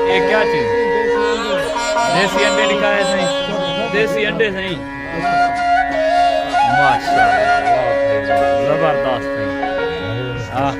ये क्या चीज? देसी अंडे लिखा है सही, देसी अंडे सही। माशाल्लाह, वाह भाई वाह, जबरदस्त है। हाँ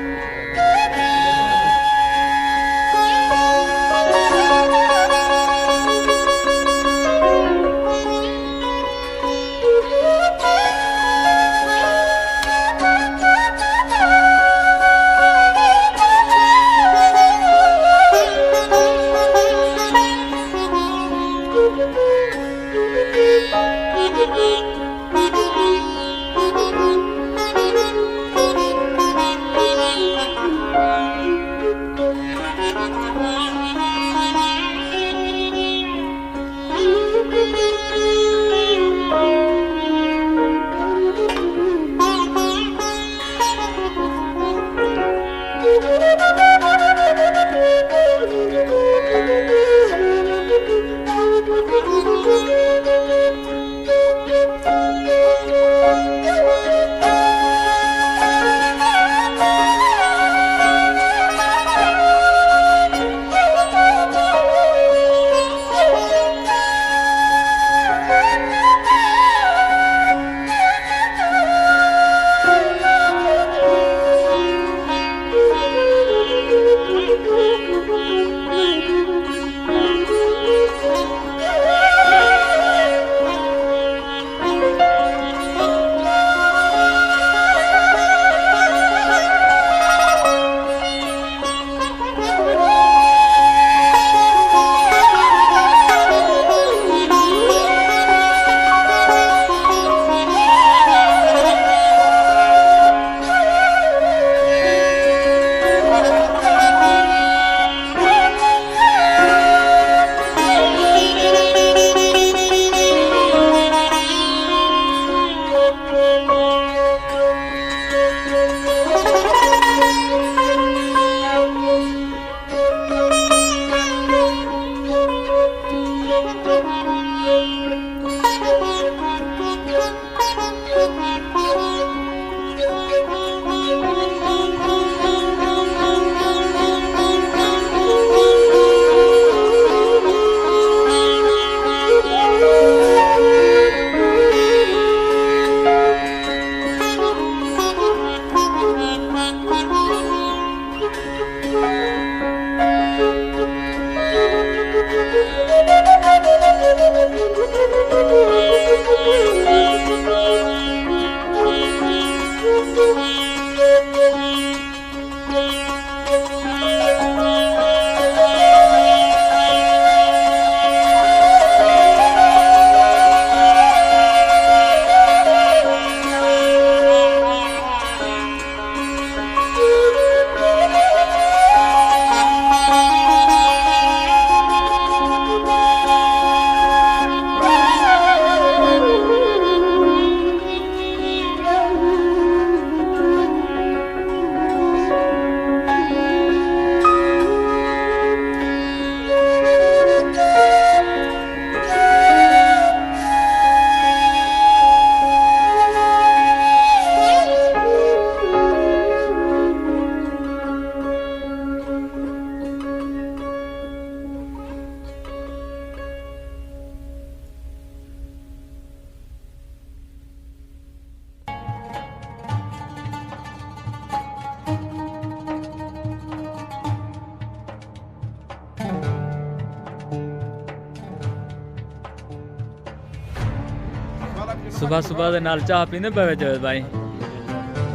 सुबह सुबह दे नाल चाह पीने पे जावेद भाई,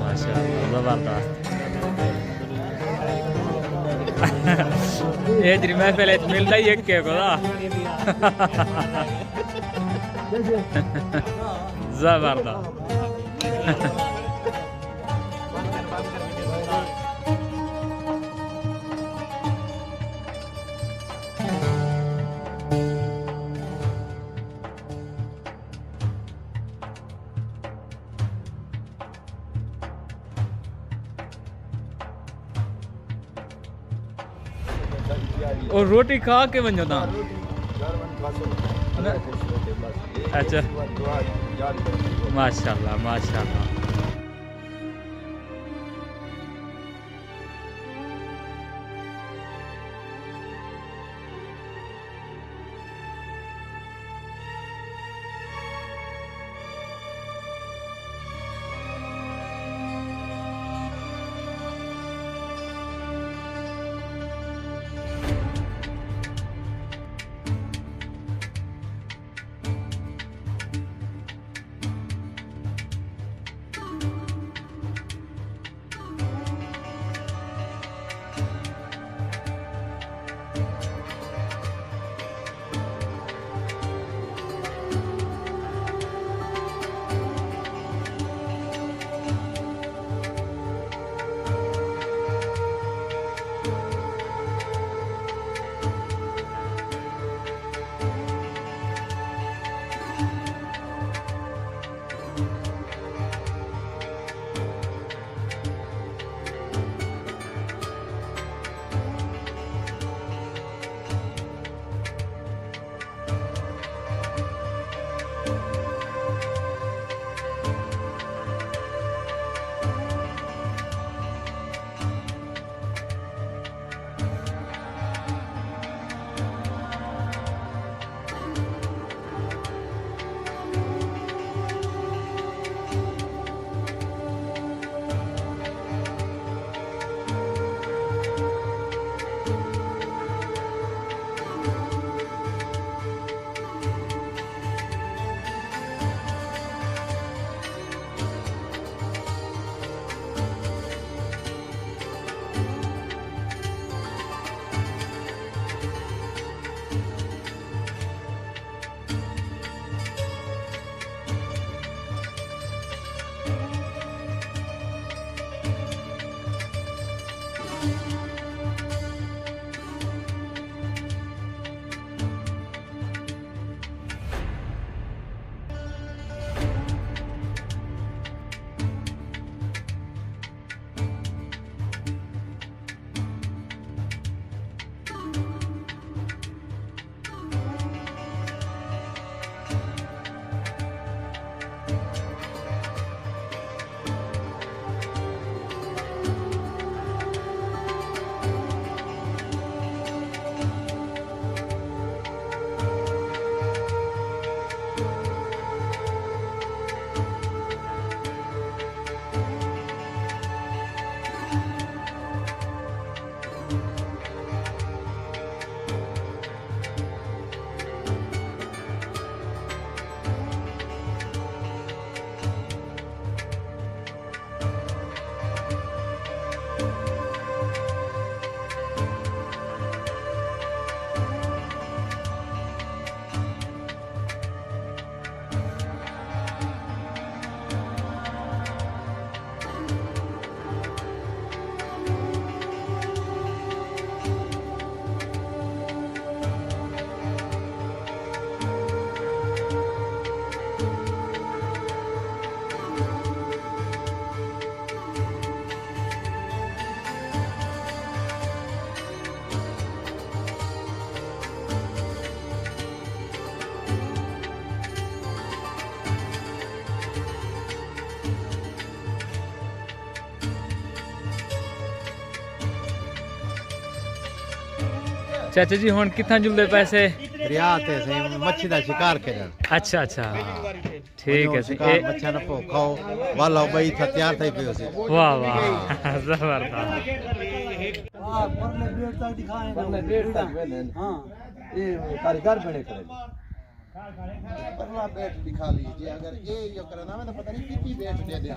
माशाअल्लाह जबरदस्त। ये जी महफिल मिलता ही एक के को जबरदस्त। और रोटी खा के वञो था? अच्छा, माशाल्लाह माशाल्लाह। चाचा जी हुण कित्थां जुलदे पैसे? दरिया ते सही मच्छी दा शिकार करन। अच्छा अच्छा ठीक है शिकार मच्छा न खाओ वाला बई था तैयार थई पियो सी। वाह वाह जबरदस्त। हां परले बेट तक दिखाए परले बेट तक वेले हां ये कारीगर बने करे परला बेट दिखा लीजिए अगर ये करना मैं तो पता नहीं कितनी बेट दे दे।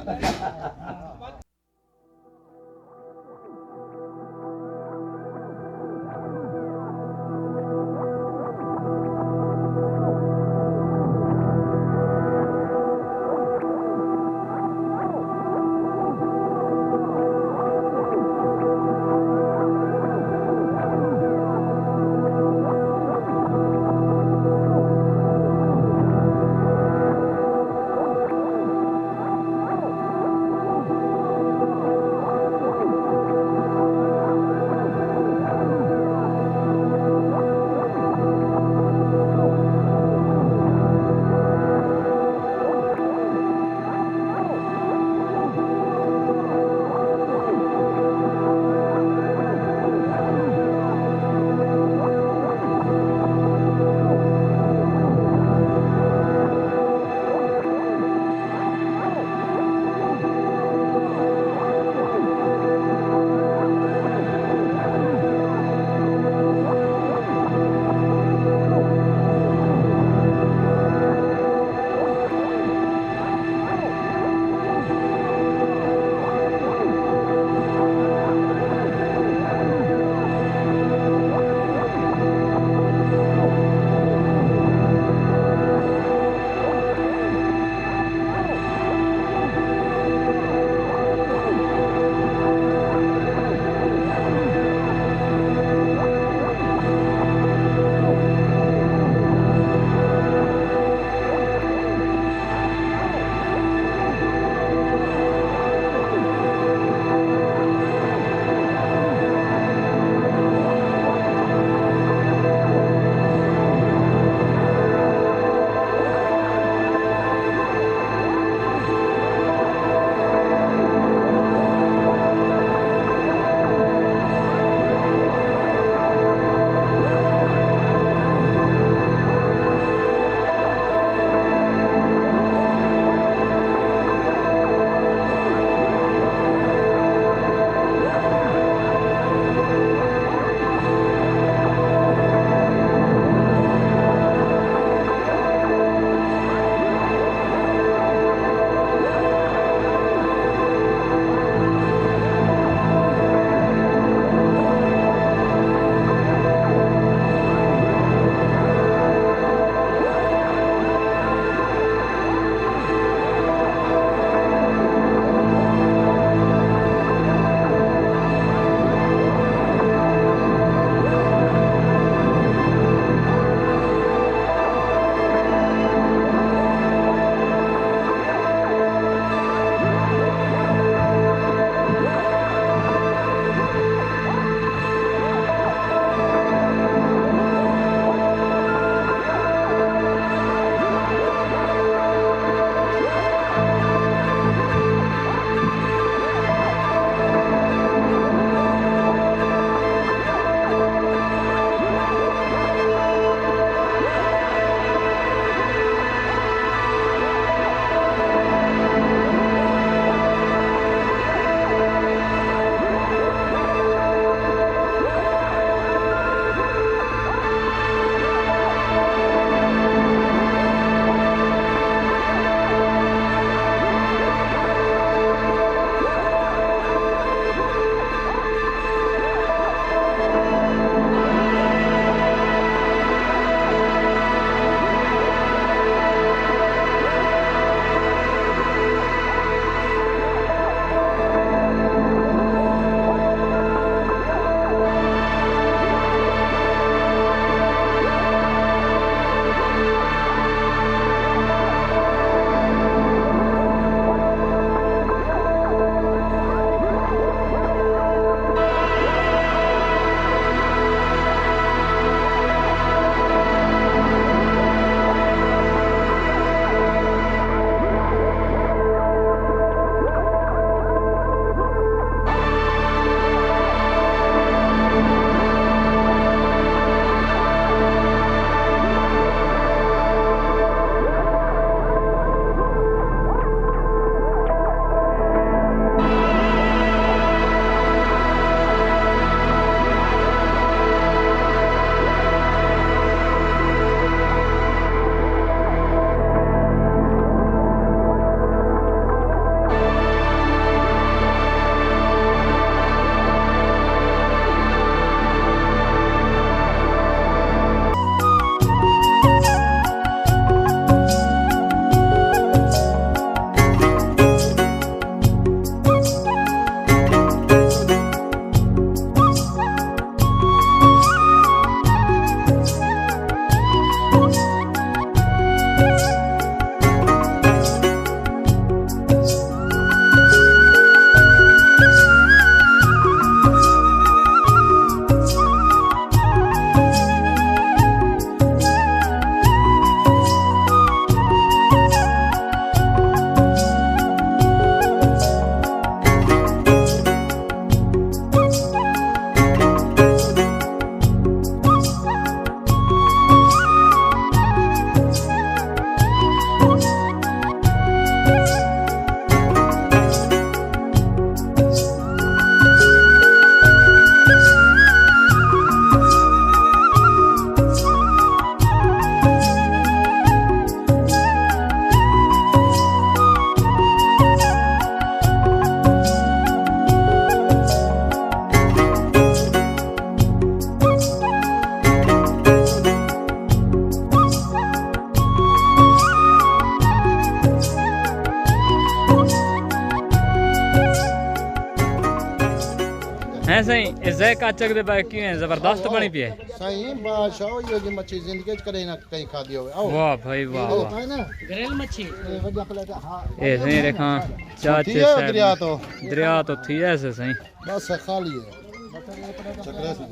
ज़ैका चक दे बाकी क्यों है जबरदस्त बनी पी है सही बादशाह ये जी मच्छी जिंदगी च करे ना कहीं खादी होवे आओ वाह भाई वाह वाह है ना ग्रिल मच्छी वड्डा प्लेट हां ए सही रेखा चाचे ठीक है दरिया तो दरिया तो थी ऐसे सही बस खाली है चक्रा सी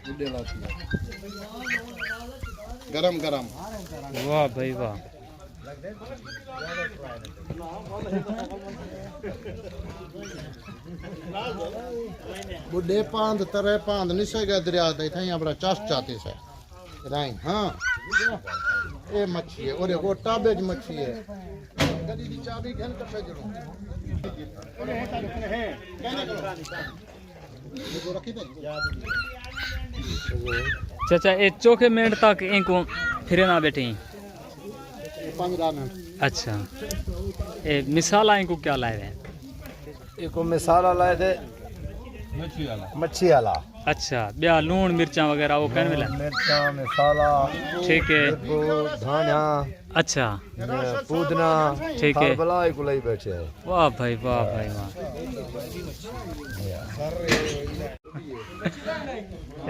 बुड्ढे लाती है गरम गरम वाह भाई वाह बुड्ढे पांद तरह पांद नहीं सके दरिया दे था यहाँ बड़ा चस चाहते से राई हाँ ये मच्छी है और वो टाबे की मच्छी है गड्डी की चाबी घेन कर पे जरो चाचा ये चौके मिनट तक इनको फिरे ना बैठे 15 मिनट अच्छा ये मिसाला इनको क्या लाए हैं इको मिसाला लाए थे मच्छी वाला अच्छा ब्याह लूण मिर्चा वगैरह वो कहने मिला मिर्चा मसाला ठीक है धनिया अच्छा पुदना ठीक है बलाई को लाई बैठे है वाह भाई वाह भाई वाह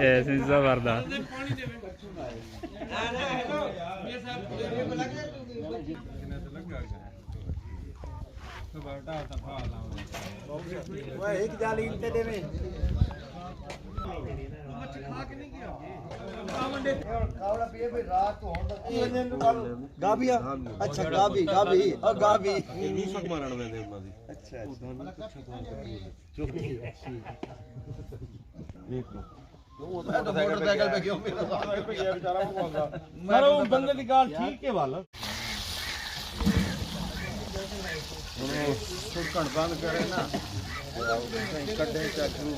ऐसे जबरदस्त एक जाली इनते दे में कावड़ा पिए भाई रात को गाबिया अच्छा गाबी गाबी और गाबी नी सक मारण में दे मादी अच्छा देख लो मोटरसाइकिल पे क्यों मेरा बेचारा मारो बंदे की गाल ठीक है वाला सुकण बंद करे ना कड्डे चाकू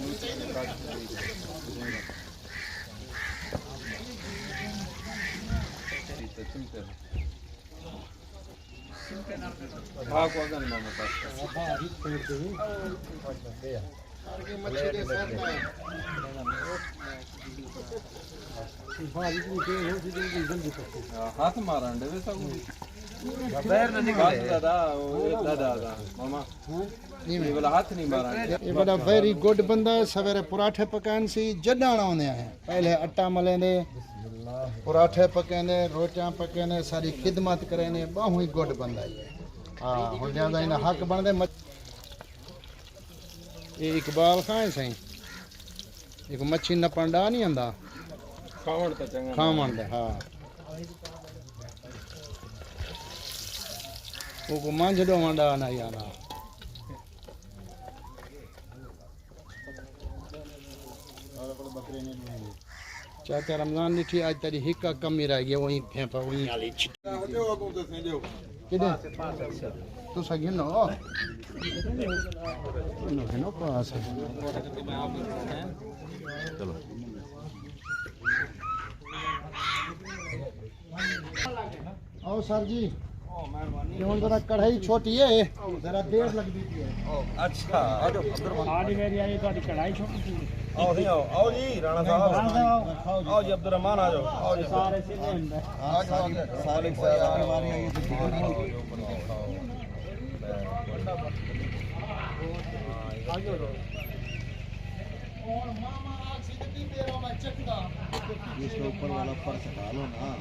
भाग वगन मामा पास मच्छी दे सर हाथ मारन दे सब पैर न निकाल दादा दादा मामा ये वाला हाथ नहीं मारा ये बड़ा वेरी गुड बंदा है सवेरे पराठे पकान सी जडाना होने हैं पहले आटा मलेंदे पराठे पकेंदे रोटियां पकेंदे सारी खिदमत करेंदे बहुत ही गुड बंदा है हां हुन ज्यादा इन हक बनदे ये इकबाल खान सही एक मच्छी न पंडा नहीं आंदा खावण तो चंगा खावण दे हां वो को मांझड़ो वंडा ना याना चाचा रमजान ॾिठी आज तेरी हिक कम ही रह गया वही फेंपा वही आली किदे तू सगिनो नो पास चलो आओ सर जी क्यों जरा कढ़ाई छोटी है जरा देर लगती है अच्छा आज मेरी आई तो कढ़ाई छोटी थी आओ नहीं आओ जी राणा साहब आओ जी अब्दुर्रहमान आ जाओ आओ जी सारे सीधे अंदर आज सारे हमारी आई इसके ऊपर वाला पर्स हटा लो ना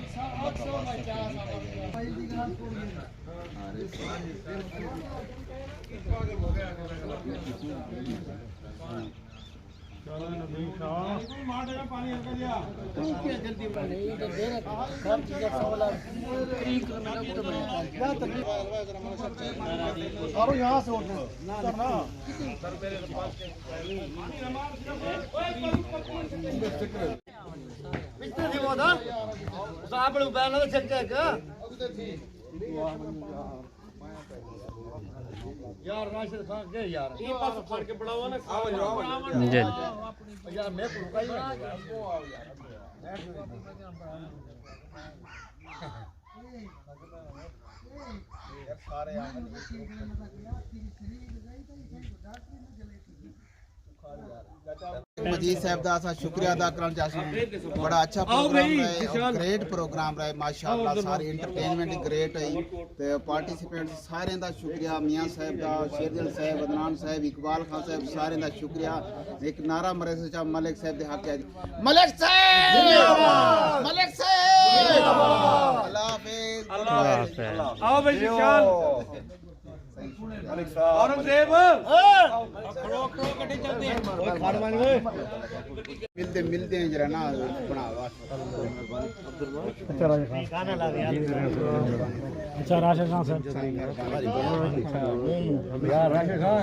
जल्दी बने तो देर हर चीज सवाल क्रीक करना तो क्या तकलीफ और यहां से उठो ना पिछले थी वो था साहब लोग बैठना तो चेक क्या यार राशिद खान के यार ये पास फड़ के बढ़ाओ ना आओ जाओ यार मैं तो रुका ही सारे मजीद साहब का असा शुक्रिया अदा करना चाहते हैं। बड़ा अच्छा प्रोग्राम रहे और ग्रेट प्रोग्राम रहे माशाअल्लाह। सारी एंटरटेनमेंट ग्रेट है ते पार्टिसिपेंट्स सारे दा शुक्रिया। मियां साहब दा, शेरदिल साहब, अदनान साहब, इकबाल खान साहब सारे दा शुक्रिया। एक नारा मरे से मलिक साहब दे हक है मलिक साहब जिंदाबाद, मलिक साहब जिंदाबाद। अल्लाह हाफिज, अल्लाह हाफिज। आओ भाई विशाल औरंगजेब मिलते मिलते हैं जरा ना बना अच्छा राशिद खान साहब यार राशिद खान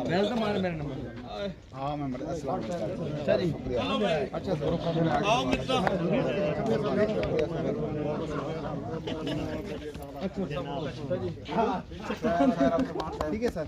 मेरे तो मान मेरे नंबर हाँ मैं अस्सलाम शुक्रिया। अच्छा आओ मिर्जा ठीक है सर।